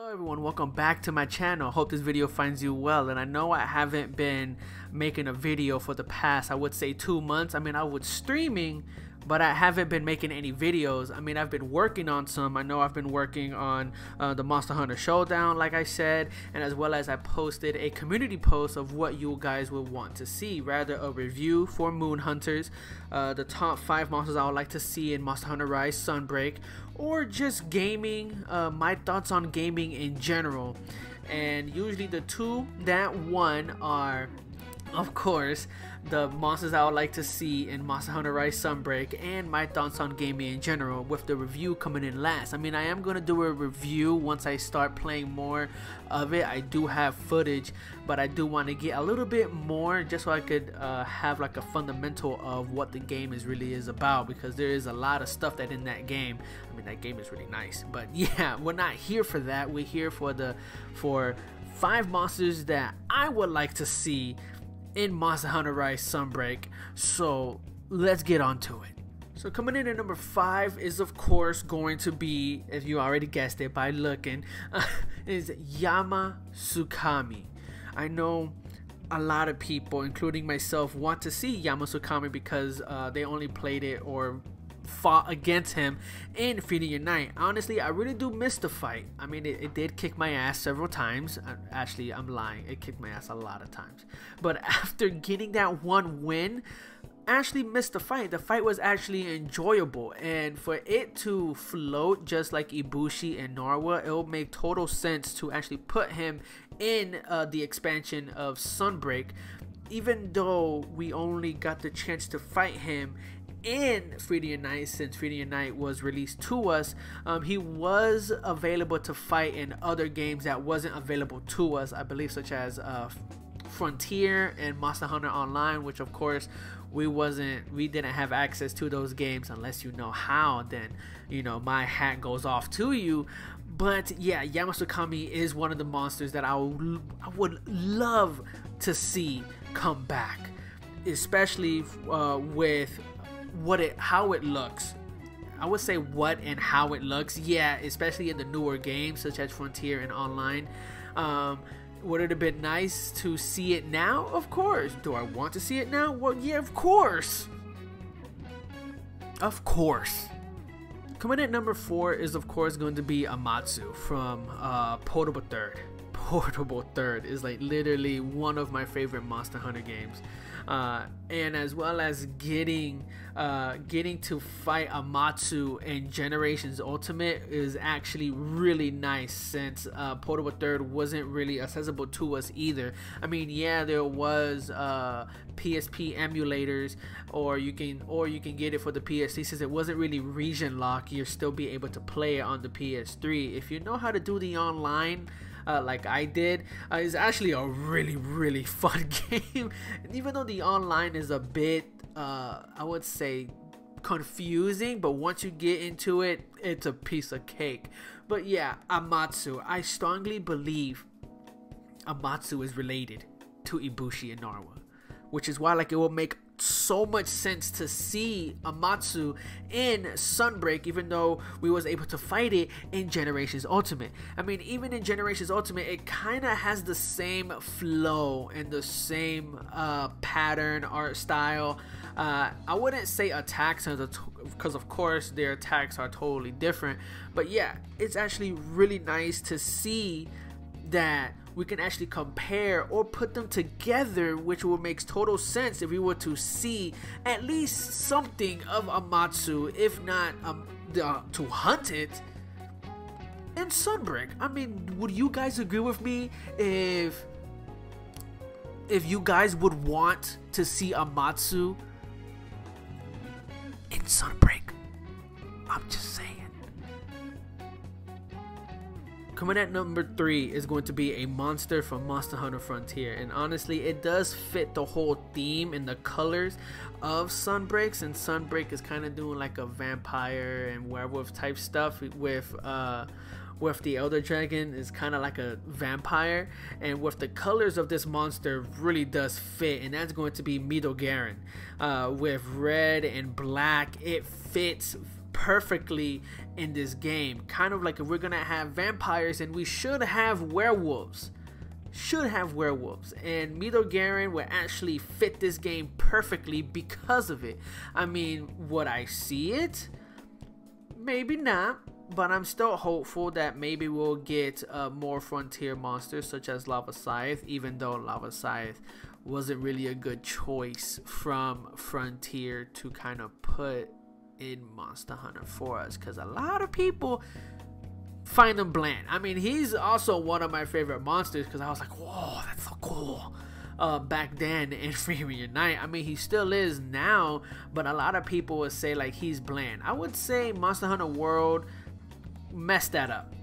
Hello everyone, welcome back to my channel. Hope this video finds you well. And I know I haven't been making a video for the past, I would say 2 months. I mean, I was streaming, but I haven't been making any videos. I mean, I've been working on some. I know I've been working on the Monster Hunter Showdown, like I said, and as well as I posted a community post of what you guys would want to see, rather a review for Moon Hunters, the top 5 monsters I would like to see in Monster Hunter Rise Sunbreak, or just gaming, my thoughts on gaming in general. And usually the two that won are, of course, the monsters I would like to see in Monster Hunter Rise Sunbreak and my thoughts on gaming in general, with the review coming in last. I mean, I am going to do a review once I start playing more of it. I do have footage, but I do want to get a little bit more just so I could have like a fundamental of what the game really is about, because there is a lot of stuff that in that game. I mean, that game is really nice, but yeah, we're not here for that. We're here for 5 monsters that I would like to see in Monster Hunter Rise Sunbreak. So let's get on to it. So coming in at number 5 is of course going to be, if you already guessed it by looking, is Yamasukami. I know a lot of people, including myself, want to see Yamasukami because they only played it or fought against him in Feeding Your Night. Honestly, I really do miss the fight. I mean, it did kick my ass several times. Actually, I'm lying. It kicked my ass a lot of times. But after getting that one win, I actually missed the fight. The fight was actually enjoyable, and for it to float just like Ibushi and Norwa, it will make total sense to actually put him in the expansion of Sunbreak, even though we only got the chance to fight him in Feeding Your Night. Since Feeding Your Night was released to us, he was available to fight in other games that wasn't available to us, I believe, such as Frontier and Monster Hunter Online, which of course we didn't have access to those games. Unless you know how, then you know my hat goes off to you. But yeah, Yamasukami is one of the monsters that I would love to see come back, especially with how it looks. I would say what and how it looks, yeah, especially in the newer games such as Frontier and Online. Would it have been nice to see it now? Of course. Do I want to see it now? Well, yeah, of course. Of course. Coming at number 4 is of course going to be Amatsu from Portable Third. Portable Third is like literally one of my favorite Monster Hunter games, and as well as getting to fight Amatsu in Generations Ultimate is actually really nice, since Portable Third wasn't really accessible to us either. I mean, yeah, there was PSP emulators, or you can get it for the PS3. Since it wasn't really region locked, you'll still be able to play it on the PS3 if you know how to do the online. Like I did. It's actually a really fun game, and even though the online is a bit I would say confusing, but once you get into it, it's a piece of cake. But yeah, Amatsu, I strongly believe Amatsu is related to Ibushi and Norwa, which is why like it will make so much sense to see Amatsu in Sunbreak, even though we was able to fight it in Generations Ultimate. I mean, even in Generations Ultimate, it kind of has the same flow and the same pattern, art style. I wouldn't say attacks, because of course their attacks are totally different, but yeah, it's actually really nice to see that we can actually compare or put them together, which will make total sense if we were to see at least something of Amatsu, if not to hunt it in Sunbreak. I mean, would you guys agree with me if you guys would want to see Amatsu in Sunbreak? I'm just saying. Coming at number 3 is going to be a monster from Monster Hunter Frontier, and honestly it does fit the whole theme and the colors of Sunbreak, since Sunbreak is kind of doing like a vampire and werewolf type stuff with the Elder Dragon is kind of like a vampire, and with the colors of this monster really does fit, and that's going to be Midogaren with red and black. It fits perfectly in this game. Kind of like if we're gonna have vampires, and we should have werewolves. And Midogaren would actually fit this game perfectly because of it. I mean, would I see it? Maybe not, but I'm still hopeful that maybe we'll get more frontier monsters such as Lava Scythe, even though Lava Scythe wasn't really a good choice from Frontier to kind of put in Monster Hunter for us, because a lot of people find him bland. I mean, he's also one of my favorite monsters because I was like, whoa, that's so cool back then in Freedom Unite. I mean, he still is now, but a lot of people would say like he's bland. I would say Monster Hunter World messed that up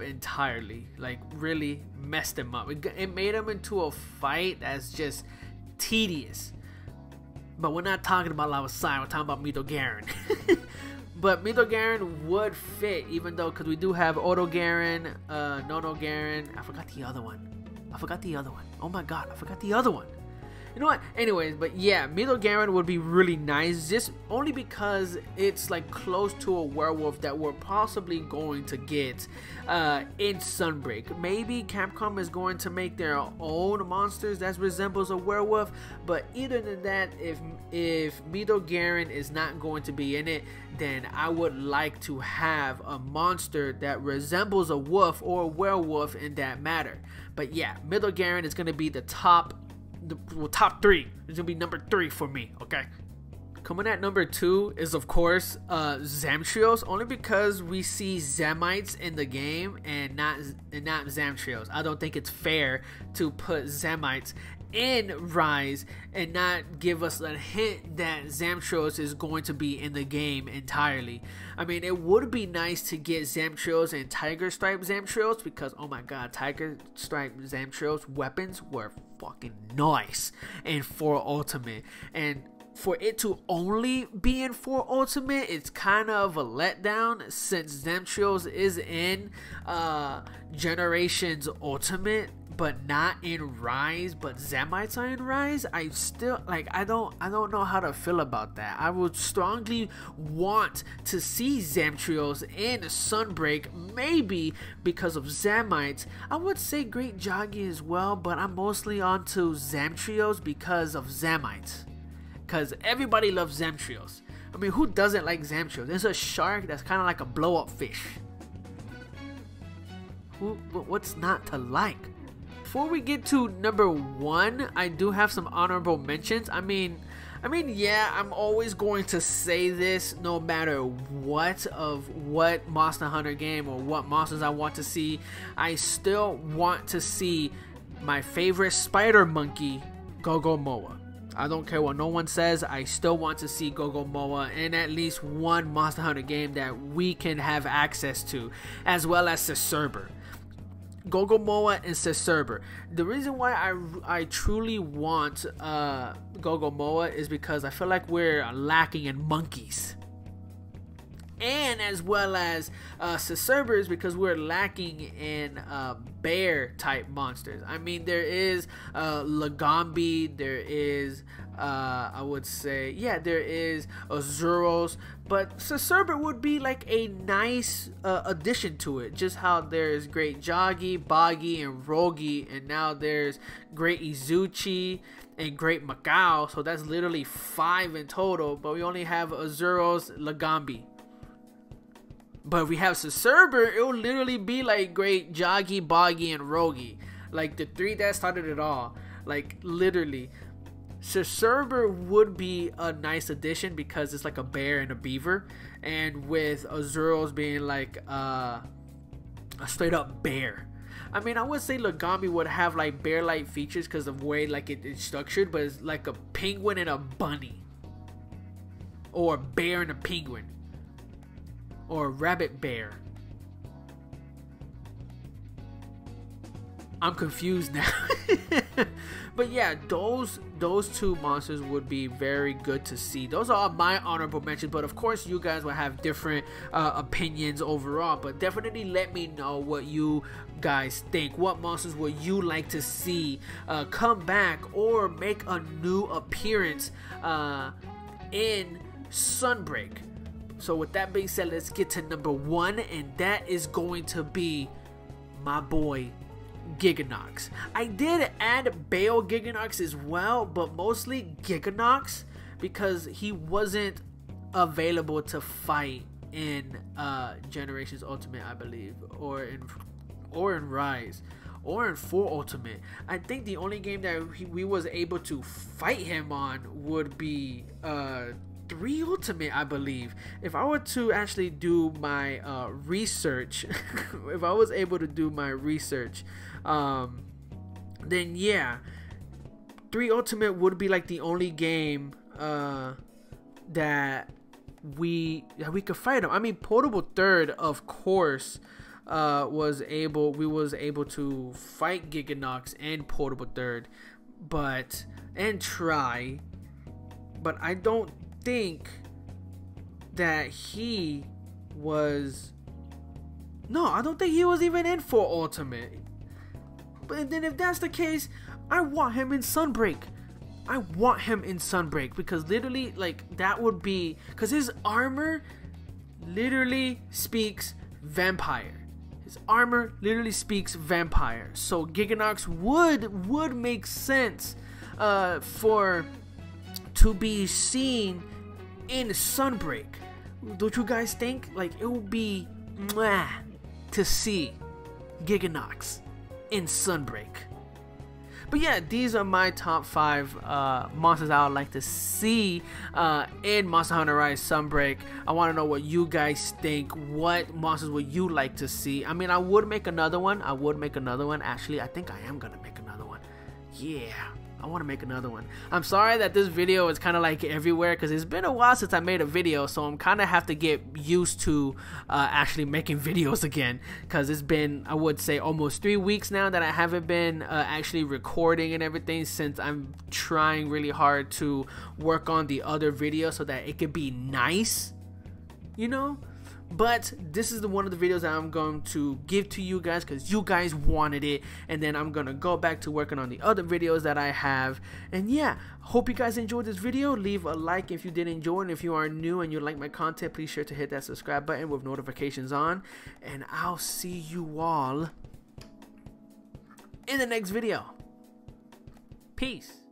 entirely. Like, really messed him up. It made him into a fight that's just tedious. But we're not talking about Lava Scythe, we're talking about Midogaren. But Midogaren would fit, even though, because we do have Otogaren, Nonogaren. I forgot the other one. Oh my god, I forgot the other one. You know what? Anyways, but yeah, Midogaren would be really nice, just only because it's like close to a werewolf that we're possibly going to get in Sunbreak. Maybe Capcom is going to make their own monsters that resembles a werewolf, but either than that, if Midogaren is not going to be in it, then I would like to have a monster that resembles a wolf or a werewolf in that matter. But yeah, Midogaren is going to be the top 3. It's gonna be number 3 for me. Okay, coming at number 2 is of course Xentrios, only because we see Zemites in the game and not Xentrios. I don't think it's fair to put Zemites in Rise and not give us a hint that Xentrios is going to be in the game entirely. I mean, it would be nice to get Xentrios and Tiger Stripe Xentrios, because oh my god, Tiger Stripe Xentrios weapons were fucking nice in 4 Ultimate, and for it to only be in 4 Ultimate, it's kind of a letdown, since Xentrios is in Generations Ultimate but not in Rise, but Zemites are in Rise. I still like, I don't know how to feel about that. I would strongly want to see Xentrios in Sunbreak, maybe because of Zemites. I would say Great Jogi as well, but I'm mostly onto Xentrios because of Zemites, because everybody loves Xentrios. I mean, who doesn't like Xentrios? It's a shark that's kind of like a blow-up fish. What's not to like? Before we get to number 1, I do have some honorable mentions. I mean, yeah, I'm always going to say this no matter what Monster Hunter game or what monsters I want to see. I still want to see my favorite spider monkey, Gogomoa. I don't care what no one says, I still want to see Gogomoa in at least one Monster Hunter game that we can have access to, as well as Cecerber. Gogomoa and Cecerber. The reason why I truly want Gogomoa is because I feel like we're lacking in monkeys, and as well as Cecerber is because we're lacking in bear type monsters. I mean, there is Lagambi, there is I would say, yeah, there is Azuros, but Cecerber would be like a nice addition to it. Just how there's Great Jogi, Boggy, and Rogi, and now there's Great Izuchi and Great Macau, so that's literally 5 in total, but we only have Azuros, Lagambi. But if we have Cecerber, it will literally be like Great Jogi, Boggy, and Rogi, like the 3 that started it all. Like, literally, Cecerber would be a nice addition because it's like a bear and a beaver, and with Azuros being like a straight up bear. I mean, I would say Lagambi would have like bear-like features because of the way like it's structured, but it's like a penguin and a bunny, or a bear and a penguin, or a rabbit bear. I'm confused now. But yeah, those 2 monsters would be very good to see. Those are my honorable mentions, but of course you guys will have different opinions overall. But definitely let me know what you guys think. What monsters would you like to see come back or make a new appearance in Sunbreak. So with that being said, let's get to number 1, and that is going to be my boy Giganox. I did add Bayo Giganox as well, but mostly Giganox because he wasn't available to fight in Generations Ultimate, I believe, or in Rise, or in 4 Ultimate. I think the only game that we was able to fight him on would be 3 Ultimate, I believe. If I were to actually do my research, if I was able to do my research, then yeah, 3 Ultimate would be like the only game that we could fight him. I mean, Portable Third, of course, was able to fight Giganox and Portable Third, but I don't think that he was. No, I don't think he was even in 4 Ultimate. But then if that's the case, I want him in Sunbreak. I want him in Sunbreak because literally, like, that would be, because his armor literally speaks vampire. His armor literally speaks vampire. So Giganox would make sense to be seen in Sunbreak. Don't you guys think? Like, it would be mwah to see Giganox in Sunbreak. But yeah, these are my top 5 monsters I would like to see in Monster Hunter Rise Sunbreak. I want to know what you guys think. What monsters would you like to see? I mean, I would make another one. Actually, I think I am going to make another one. Yeah, I want to make another one. I'm sorry that this video is kind of like everywhere because it's been a while since I made a video, so I'm kind of have to get used to actually making videos again, because it's been, I would say, almost 3 weeks now that I haven't been actually recording and everything, since I'm trying really hard to work on the other videos so that it could be nice, you know. But this is one of the videos that I'm going to give to you guys because you guys wanted it, and then I'm gonna go back to working on the other videos that I have. And yeah, hope you guys enjoyed this video. Leave a like if you did enjoy, and if you are new and you like my content, please sure to hit that subscribe button with notifications on, and I'll see you all in the next video. Peace.